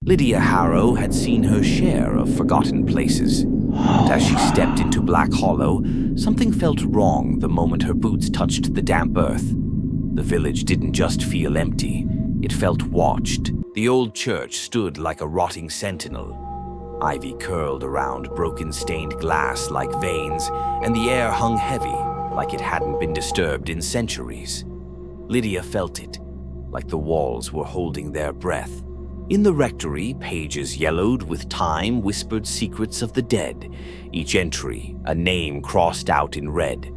Lydia Harrow had seen her share of forgotten places. But as she stepped into Black Hollow, something felt wrong the moment her boots touched the damp earth. The village didn't just feel empty, it felt watched. The old church stood like a rotting sentinel. Ivy curled around broken stained glass like veins, and the air hung heavy like it hadn't been disturbed in centuries. Lydia felt it, like the walls were holding their breath. In the rectory, pages yellowed with time whispered secrets of the dead, each entry a name crossed out in red.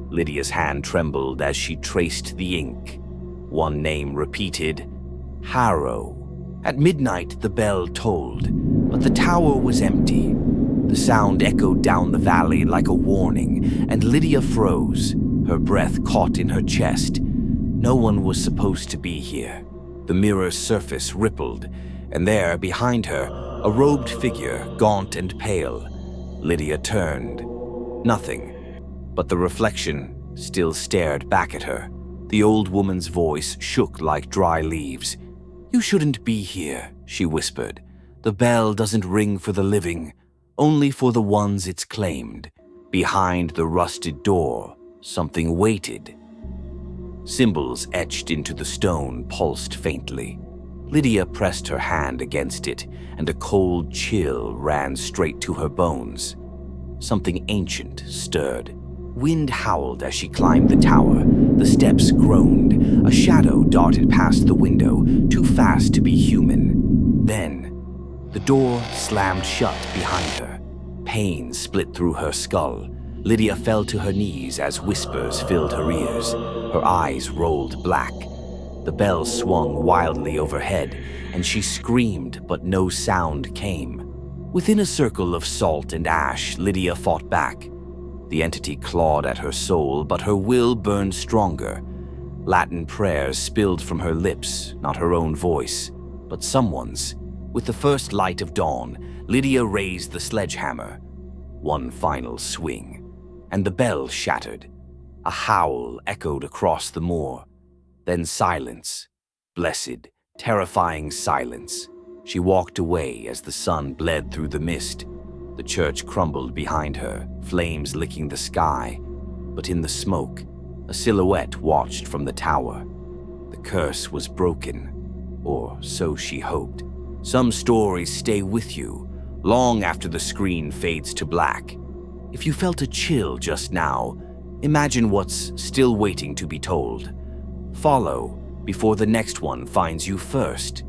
Lydia's hand trembled as she traced the ink. One name repeated, Harrow. At midnight, the bell tolled, but the tower was empty. The sound echoed down the valley like a warning, and Lydia froze, her breath caught in her chest. No one was supposed to be here. The mirror's surface rippled, and there, behind her, a robed figure, gaunt and pale. Lydia turned. Nothing, but the reflection still stared back at her. The old woman's voice shook like dry leaves. "You shouldn't be here," she whispered. "The bell doesn't ring for the living, only for the ones it's claimed." Behind the rusted door, something waited. Symbols etched into the stone pulsed faintly. Lydia pressed her hand against it, and a cold chill ran straight to her bones. Something ancient stirred. Wind howled as she climbed the tower. The steps groaned. A shadow darted past the window, too fast to be human. Then, the door slammed shut behind her. Pain split through her skull. Lydia fell to her knees as whispers filled her ears. Her eyes rolled black. The bell swung wildly overhead, and she screamed, but no sound came. Within a circle of salt and ash, Lydia fought back. The entity clawed at her soul, but her will burned stronger. Latin prayers spilled from her lips, not her own voice, but someone's. With the first light of dawn, Lydia raised the sledgehammer. One final swing, and the bell shattered. A howl echoed across the moor. Then silence. Blessed, terrifying silence. She walked away as the sun bled through the mist. The church crumbled behind her, flames licking the sky. But in the smoke, a silhouette watched from the tower. The curse was broken, or so she hoped. Some stories stay with you, long after the screen fades to black. If you felt a chill just now, imagine what's still waiting to be told. Follow before the next one finds you first.